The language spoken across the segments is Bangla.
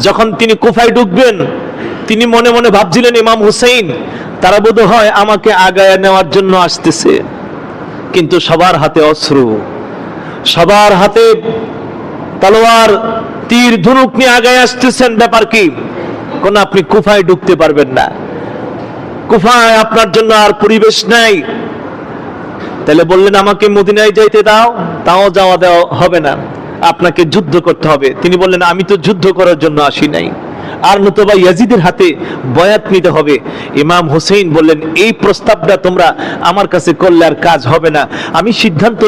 যখন তিনি কুফায় ঢুকবেন, তিনি মনে মনে ভাবছিলেন ইমাম হুসাইন তারা বোধহয় আমাকে আগায় নেওয়ার জন্য আসতেছে, কিন্তু সবার হাতে অস্ত্র, সবার হাতে তলোয়ার, তীর ধনুক নিয়ে আগায় আসতেছেন। ব্যাপার কি? কোন আপনি কুফায় ঢুকতে পারবেন না, কুফায় আপনার জন্য আর পরিবেশ নাই। তাহলে বললেন আমাকে মদিনায় যাইতে দাও, তাও যাওয়া দেওয়া হবে না, আপনাকে যুদ্ধ করতে হবে। তিনি বললেন আমি তো যুদ্ধ করার জন্য আসি নাই, আর নতুবা ইয়াজিদের হাতে বয়াত নিতে হবে। ইমাম হুসাইন বললেন এই প্রস্তাবটা তোমরা আমার কাছে করলে আর কাজ হবে না, আমি সিদ্ধান্ত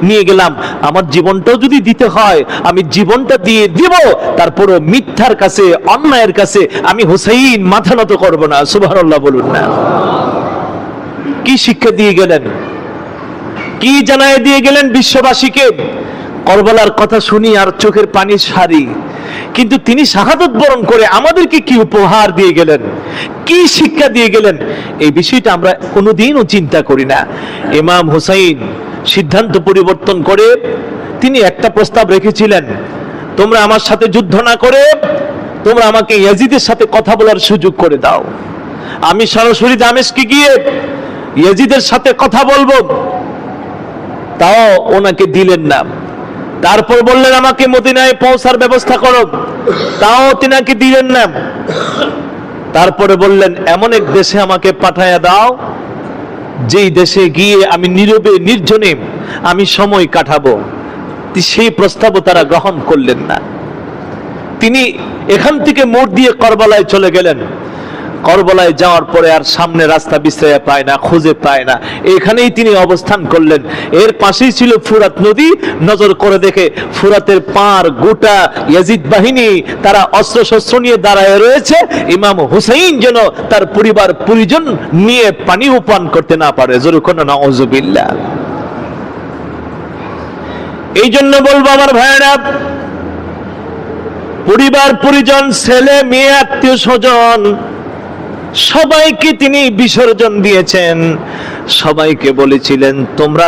নিয়ে গেলাম, আমার জীবনটাও যদি দিতে হয় আমি জীবনটা দিয়ে দিব, তারপরও মিথ্যার কাছে, অন্যায়ের কাছে আমি হুসাইন মাথা নত করব না। সুবহানাল্লাহ বলুন না। কি শিক্ষা দিয়ে গেলেন, কি জানায় দিয়ে গেলেন বিশ্ববাসীকে? কারবালার কথা শুনি আর চোখের পানি সারি, কিন্তু তিনি শাহাদাত বরণ করে আমাদেরকে কি উপহার দিয়ে গেলেন, কি শিক্ষা দিয়ে গেলেন, এই বিষয়টা আমরা কোনোদিনও চিন্তা করি না। ইমাম হুসাইন সিদ্ধান্ত পরিবর্তন করে তিনি একটা প্রস্তাব রেখেছিলেন, তোমরা আমার সাথে যুদ্ধ না করে তোমরা আমাকে ইয়াজিদের সাথে কথা বলার সুযোগ করে দাও, আমি সরাসরি দামেস্কে গিয়ে ইয়াজিদের সাথে কথা বলবো। তাও ওনাকে দিলেন না। তারপর বললেন আমাকে মদিনায় পৌঁছার ব্যবস্থা করো, তাও তিনাকে দিলেন না। তারপরে বললেন এমন এক দেশে আমাকে পাঠায়া দাও, যেই দেশে গিয়ে আমি নীরবে নির্জনে আমি সময় কাটাবো। সেই প্রস্তাবও তারা গ্রহণ করলেন না। তিনি এখান থেকে মোড় দিয়ে কারবালায় চলে গেলেন। কারবালায় যাওয়ার পরে আর সামনে রাস্তা বিশ্রায় পায় না, খুঁজে পায় না, এখানেই তিনি অবস্থান করলেন। এর পাশেই ছিল ফুরাত নদী। নজর করে দেখে ফুরাতের পার গোটা ইয়াজিদ বাহিনী তারা অস্ত্র শস্ত্র নিয়ে দাঁড়ায় রয়েছে। ইমাম হুসাইন যেন তার পরিবার পরিজন নিয়ে পানি পান করতে না পারে। জোরে নাউজুবিল্লাহ। এই জন্য বলবো আমার ভাইয়েরা, পরিবার পরিজন, ছেলে মেয়ে, আত্মীয় স্বজন সবাইকে তিনি বিসর্জন দিয়েছেন। সবাইকে বলেছিলেন তোমরা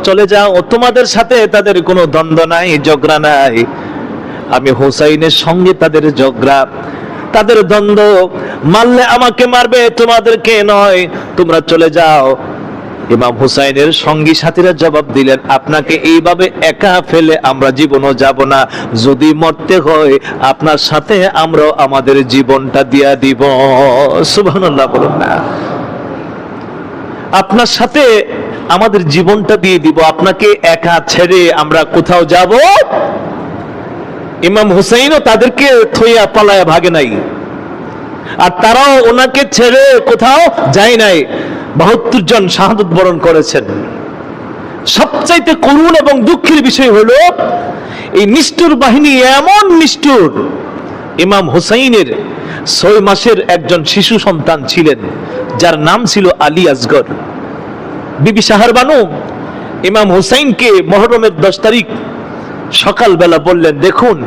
চলে যাও, তোমাদের সাথে তাদের কোনো দ্বন্দ্ব নাই, ঝগড়া নাই। আমি হুসাইনের সঙ্গে তাদের ঝগড়া, তাদের দ্বন্দ্ব, মারলে আমাকে মারবে, তোমাদেরকে নয়, তোমরা চলে যাও। ইমাম হুসাইনের সঙ্গী সাথীরা জবাব দিলেন আপনাকে এইভাবে একা ফেলে আমরা জীবনও যাব না, যদি মরতে হয় আপনার সাথে আমরাও আমাদের জীবনটা দিয়া দিব। সুবহানাল্লাহ বলুন না। আপনার সাথে আমাদের জীবনটা দিয়ে দিব, আপনাকে একা ছেড়ে আমরা কোথাও যাব? ইমাম হুসাইনও তাদেরকে থইয়া পালায়া ভাগে নাই, আর তারাও ওনাকে ছেড়ে কোথাও যায় নাই। ৭২ জন শাহাদাত বরণ করেছেন। সবচাইতে করুণ এবং দুঃখের বিষয় হলো এই নিষ্ঠুর বাহিনী এমন নিষ্ঠুর, ইমাম হুসাইনের ৬ মাসের একজন শিশু সন্তান ছিলেন যার নাম ছিল আলী আসগর। বিবি শাহরবানু ইমাম হুসাইনকে মুহররমের 10 তারিখ সকালবেলা বললেন দেখুন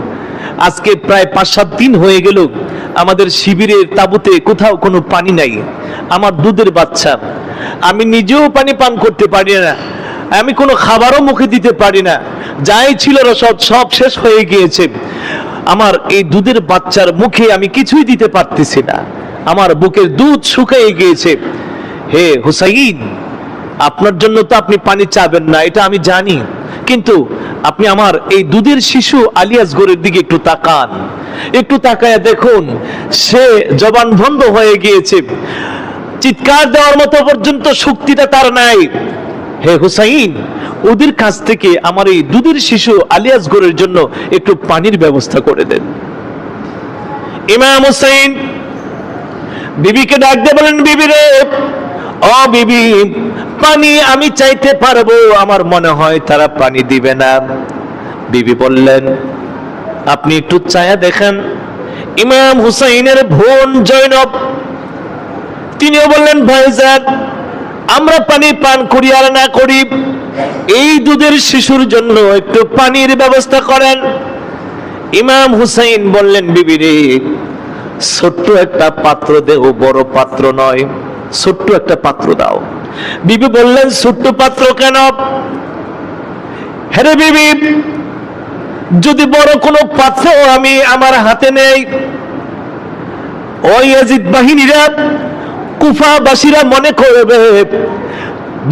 আজকে প্রায় ৫-৭ দিন হয়ে গেল আমাদের শিবিরের তাঁবুতে কোথাও কোনো পানি নাই, আমার দুধের বাচ্চা, আমি নিজেও পানি পান করতে পারি না, আমি কোনো খাবারও মুখে দিতে পারি না, যাই ছিল রসদ সব শেষ হয়ে গিয়েছে, আমার এই দুধের বাচ্চার মুখে আমি কিছুই দিতে পারতেছি না, আমার বুকের দুধ শুকিয়ে গিয়েছে। হে হুসাইন, আপনার জন্য তো আপনি পানি চাবেন না, এটা আমি জানি, কিন্তু আপনি আমার এই দুধের শিশু আলী আসগরের দিকে একটু তাকান, একটু তাকায় দেখুন, সে জবান বন্ধ হয়ে গিয়েছে, চিৎকার দেওয়ার মতো পর্যন্ত শক্তিটা তার নাই। হে হুসাইন, ওদের কাছ থেকে আমার এই দুধের শিশু আলী আসগরের জন্য একটু পানির ব্যবস্থা করে দেন। ইমাম হুসাইন বিবিকে ডাক দিয়ে বলেন বিবি রে, ও বিবি, পানি আমি চাইতে পারবো, আমার মনে হয় তারা পানি দিবে না। বিবি বললেন আপনি একটু চায়া দেখেন। ইমাম হুসাইনের বোন জয়নব তিনিও বললেন ভাইজান, আমরা পানি পান করি আর না করি, এই দুধের শিশুর জন্য একটু পানির ব্যবস্থা করেন। ইমাম হুসাইন বললেন বিবি রে, ছোট্ট একটা পাত্র দেও, বড় পাত্র নয়, ছোট্ট একটা পাত্র দাও। বিবি বললেন ছোট্ট পাত্র কেন? হ্যাঁ বিবি, যদি বড় কোনো পাত্র আমি আমার হাতে নেই, ওই ইয়াজিদ বাহিনীরা, কুফাবাসীরা মনে করবে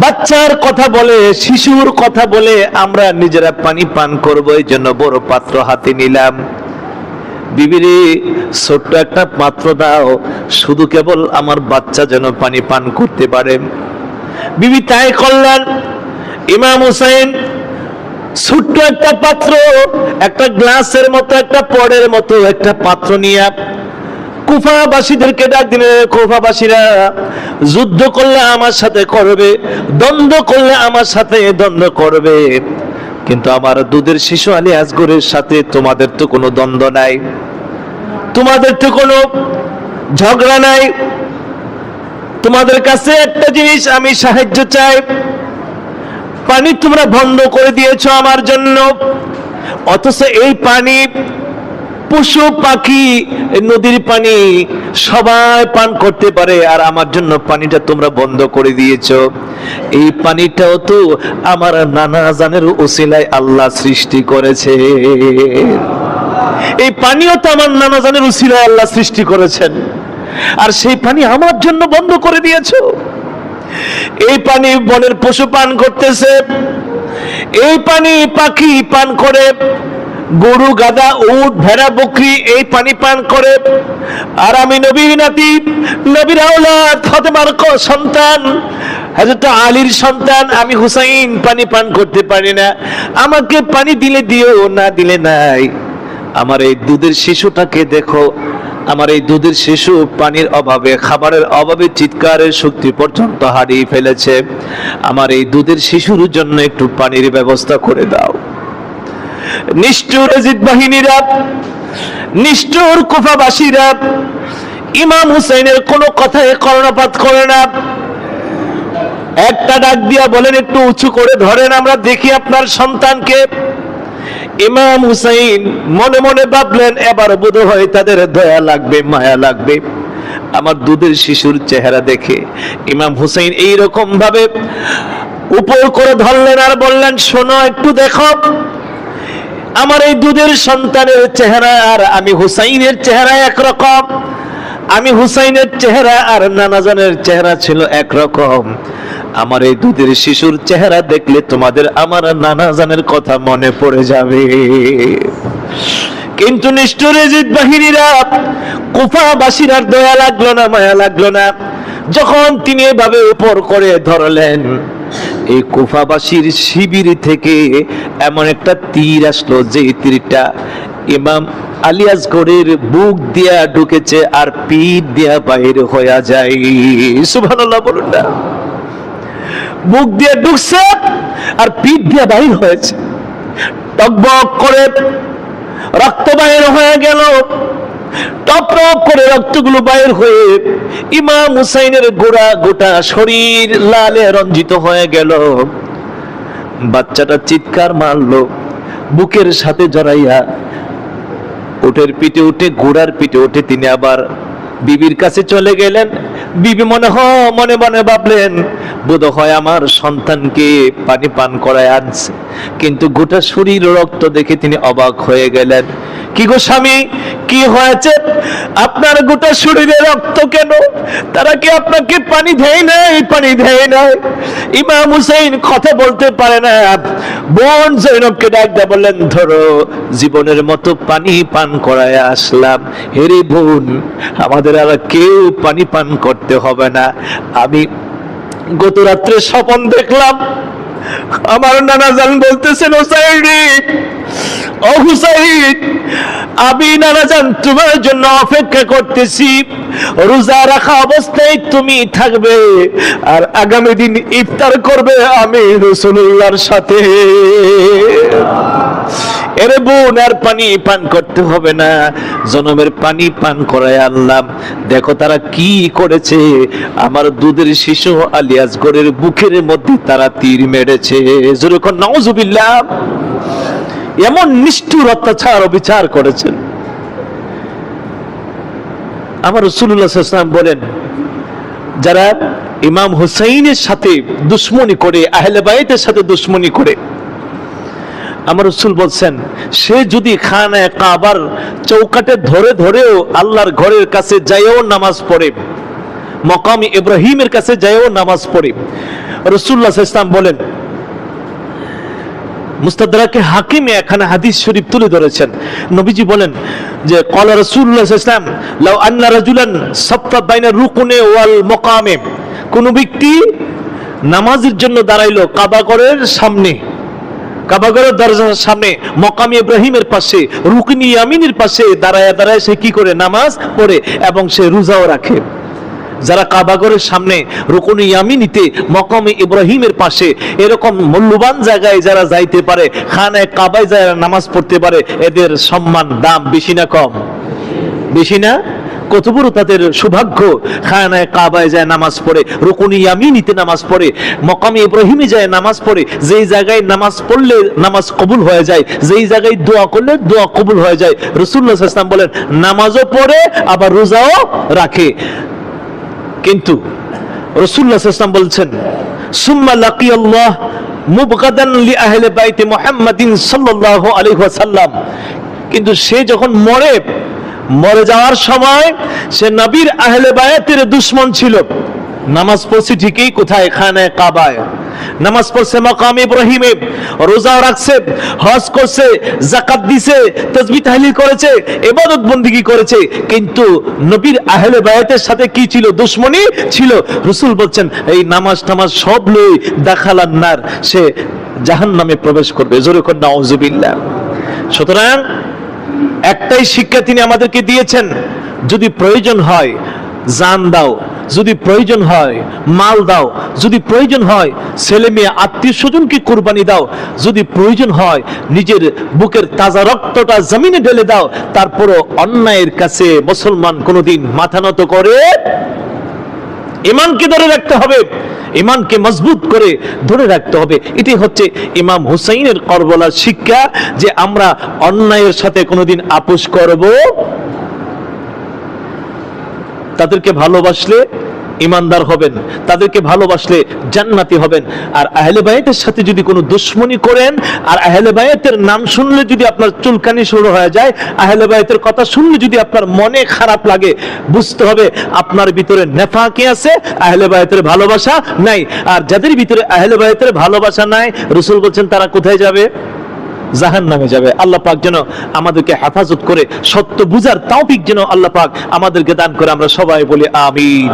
বাচ্চার কথা বলে, শিশুর কথা বলে আমরা নিজেরা পানি পান করব, এই জন্য বড় পাত্র হাতে নিলাম। বিবিরে, ছোট্ট একটা পাত্র দাও, শুধু কেবল আমার বাচ্চা যেন পানি পান করতে পারে। বিবি তাই করলেন। ইমাম হুসাইন ছোট্ট একটা পাত্র, একটা গ্লাসের মতো, একটা পড়ের মতো একটা পাত্র নিয়ে কুফাবাসীদেরকে ডাক দিলেন। কুফাবাসীরা, যুদ্ধ করলে আমার সাথে করবে, দ্বন্দ্ব করলে আমার সাথে দ্বন্দ্ব করবে, কিন্তু আমার দুধের শিশু আলী আসগরের সাথে তোমাদের তো কোনো দ্বন্দ্ব নাই, তোমাদের তো কোনো ঝগড়া নাই। তোমাদের কাছে একটা জিনিস আমি সাহায্য চাই, পানি তোমরা বন্ধ করে দিয়েছো আমার জন্য, অথচ এই পানি পশু পাখি, নদীর পানি সবাই পান করতে পারে, আর আমার জন্য পানিটা তোমরা বন্ধ করে দিয়েছো। এই পানিটাও তো আমার নানা জানের ওসিলায় আল্লাহ সৃষ্টি করেছে, এই পানিও তো আমার নানা জানের ওসিলায় আল্লাহ সৃষ্টি করেছেন, আর সেই পানি আমার জন্য বন্ধ করে দিয়েছো। এই পানি বনের পশু পান করতেছে, এই পানি পাখি পান করে, গরু গাধা উট ভেড়া বকরি এই পানি পান করে, আর আমি নবীর নাতি, নবীর আওলাদ, ফাতেমার সন্তান, হযরত আলীর সন্তান, আমি হুসাইন পানি পান করতে পারি না। আমাকে পানি দিলে দিও, না দিলে নাই। আমার এই দুধের শিশুটাকে দেখো, আমার এই দুধের শিশু পানির অভাবে, খাবারের অভাবে চিৎকারের শক্তি পর্যন্ত হারিয়ে ফেলেছে। আমার এই দুধের শিশুর জন্য একটু পানির ব্যবস্থা করে দাও। নিষ্ঠুর ইয়াজিদ বাহিনীরা, নিষ্ঠুর কুফাবাসীরা ইমাম হুসাইনের কোনো কথায় কর্ণপাত করে না। একটা ডাক দিয়া বলেন, একটু উঁচু করে ধরেন, আমরা দেখি আপনার সন্তানকে। ইমাম হুসাইন মনে মনে ভাবলেন, এবার বোধ হয় তাদের দয়া লাগবে, মায়া লাগবে আমার দুধের শিশুর চেহারা দেখে। ইমাম হুসাইন এইরকম ভাবে উপর করে ধরলেন আর বললেন, শোনো, একটু দেখো আমার এই দুধের সন্তানের চেহারা আর আমি হুসাইনের চেহারা একরকম। আমি হুসাইনের চেহারা আর নানাজানের চেহারা ছিল একরকম। আমার এই দুধের শিশুর চেহারা দেখলে তোমাদের আমার নানাজানের কথা মনে পড়ে যাবে। কিন্তু নিষ্ঠুর ইয়াজিদ বাহিনীরা, কুফাবাসীর আর দয়া লাগলো না, মায়া লাগলো না। যখন তিনি এভাবে উপর করে ধরলেন, এই কুফাবাসীর শিবির থেকে এমন একটা তীর আসলো, যে তীরটা ইমাম আলী আসগরের বুক দিয়া ঢুকেছে আর পিঠ দিয়া বাইর হয়ে যায়। সুবহানাল্লাহ বলুন না। বুক দিয়ে ঢুকছে আর পিঠ দিয়ে বাইর হয়েছে, টকবক করে রক্ত বাইর হয়ে গেল। টপ টপ করে রক্তগুলো বাইর হয়ে ইমাম হুসাইনের গোটা শরীর লালে রঞ্জিত হয়ে গেল। বাচ্চাটা চিৎকার মারলো, বুকের সাথে জড়াইয়া উটের পিঠে উঠে, ঘোড়ার পিঠে উঠে তিনি আবার বিবির কাছে চলে গেলেন। বিবি মনে মনে ভাবলেন, বোধ হয় আমার সন্তানকে পানি পান করায় আনছে, কিন্তু গোটা শরীর রক্ত দেখে তিনি অবাক হয়ে গেলেন। কি গো স্বামী, কি হয়েছে? আপনার গোটা শরীরে রক্ত কেন? তারা কি আপনাকে পানি দেয় নাই? পানি দেয় নাই। ইমাম হুসাইন কথা বলতে পারে না। বোন জৈনবকে ডাক দিয়ে বললেন, ধরো, জীবনের মতো পানি পান করায় আসলাম। হেরে বোন, আমাদের আর কেউ পানি পান করতে হবে না। আমি গত রাত্রে স্বপ্ন দেখলাম, আমার নানা জান বলতেছেন, হুসাইন, ও হুসাইন, আমি নানা জান তোমার জন্য অপেক্ষা করতেছি। রোজা রাখা অবস্থায় তুমি থাকবে আর আগামী দিন ইফতার করবে আমি রাসূলুল্লাহর সাথে। এরে বোন, আর পানি পান করতে হবে না, জনমের পানি পান করায় আনলাম। দেখো তারা কি করেছে, আমার দুধের শিশু আলী আসগরের বুকের মধ্যে তারা তীর মেরেছে। যেরকম নাউজুবিল্লাহ, এমন নিষ্ঠুর অত্যাচার অবিচার করেছেন। আমার রাসূলুল্লাহ সাল্লাল্লাহু আলাইহি ওয়াসাল্লাম বলেন, যারা ইমাম হুসাইনের সাথে দুশমনি করে, আহলে বাইতের সাথে দুশমনি করে, আমার রাসূল বলছেন, সে যদি খানায়ে কাবার চৌকাটে ধরে ধরেও আল্লাহর ঘরের কাছে যায়ও নামাজ পড়ে, মকাম ইব্রাহিমের কাছে যায়ও নামাজ পড়ে, রাসূলুল্লাহ সাল্লাল্লাহু আলাইহি ওয়াসাল্লাম বলেন, মুস্তাদরাকে হাকিমে এখানে হাদিস শরীফ তুলে ধরেছেন, নবীজি বলেন যে ক্বালা রাসূলুল্লাহ সাল্লাল্লাহু আলাইহি ওয়াসাল্লাম লাউ আন্না রাজুলান সাফফা বাইনা রুকুনে ওয়াল মাকামে, কোন ব্যক্তি নামাজের জন্য দাঁড়াইলো কাবাঘরের সামনে, কাবাঘরের দরজার সামনে, মকাম ইব্রাহিমের পাশে, রুকনি ইয়ামিনের পাশে দাঁড়ায় দাঁড়ায় সে কি করে? নামাজ পড়ে এবং সে রোজাও রাখে। যারা কাবাঘরের সামনে, রুকনি ইয়ামিনিতে, মকামে ইব্রাহিমের পাশে এরকম মূল্যবান জায়গায় যারা যাইতে পারে, খানায়ে কাবায় যারা নামাজ পড়তে পারে, এদের সম্মান দাম বেশি না কম? বেশি না? কত বড় তাদের সৌভাগ্য, খানায়ে কাবায় যায় নামাজ পড়ে, রুকনি ইয়ামিনিতে নামাজ পড়ে, মকামে ইব্রাহিমে যায় নামাজ পড়ে। যেই জায়গায় নামাজ পড়লে নামাজ কবুল হয়ে যায়, যেই জায়গায় দোয়া করলে দোয়া কবুল হয়ে যায়। রাসূলুল্লাহ সাল্লাল্লাহু আলাইহি ওয়াসাল্লাম বলেন, নামাজও পড়ে আবার রোজাও রাখে। কিন্তু রাসূলুল্লাহ সাল্লাল্লাহু আলাইহি ওয়াসাল্লাম বলছেন, সুম্মা লাকিয়াল্লাহ মুবগাদান লিআহলি বাইতি মুহাম্মাদিন সাল্লাল্লাহু আলাইহি ওয়াসাল্লাম, কিন্তু সে যখন মরে যাওয়ার সময় সে নবীর আহলে বায়াতের দুশমন ছিল। নামাজ পড়ছে ঠিকই, কোথায়? খানায়ে কাবায়। নামাজ পড়ছে মাকাম ইব্রাহিমে, রোজা রাখছে, হজ করছে, যাকাত দিছে, তাসবিহ তাহলিল করেছে, ইবাদত বندگی করেছে, কিন্তু নবীর আহলে বায়াতের সাথে কি ছিল? দুশমনি ছিল। রাসূল বলছেন, এই নামাজ সব লই দাখালান নার, সে জাহান্নামে প্রবেশ করবে। জোরে করে নাউযুবিল্লাহ। সুতরাং একটাই শিক্ষা তিনি আমাদেরকে দিয়েছেন, যদি প্রয়োজন হয় জান দাও, যদি প্রয়োজন হয় মাল দাও, যদি প্রয়োজন হয় ছেলে মেয়ে আত্মীয় স্বজনকে কুরবানি দাও, যদি প্রয়োজন হয় নিজের বুকের তাজা রক্তটা জমিনে ঢেলে দাও, তারপরও অন্যায়ের কাছে মুসলমান কোনোদিন মাথা নত করে ঈমানকে ধরে রাখতে হবে, ঈমানকে মজবুত করে ধরে রাখতে হবে। এটাই হচ্ছে ইমাম হুসাইনের কারবালার শিক্ষা, যে আমরা অন্যায়ের সাথে কোনোদিন আপোষ করব, তাদেরকে ভালোবাসলে ঈমানদার হবেন, তাদেরকে ভালোবাসলে জান্নাতি হবেন। আর আহলে বায়াতের সাথে যদি কোনো দুশমনি করেন, আর আহলে বায়াতের নাম শুনলে যদি আপনার চুলকানি শুরু হয়ে যায়, আহলে বায়াতের কথা শুনলে যদি আপনার মনে খারাপ লাগে, বুঝতে হবে আপনার ভিতরে নেফাকি আছে, আহলে বায়াতের ভালোবাসা নাই। আর যাদের ভিতরে আহলে বায়াতের ভালোবাসা নাই, রাসূল বলছেন তারা কোথায় যাবে? জাহান্নামে যাবে। আল্লাহ পাক যেন আমাদেরকে হেফাজত করে, সত্য বুঝার তৌফিক যেন আল্লাহ পাক আমাদেরকে দান করে। আমরা সবাই বলি আমিন।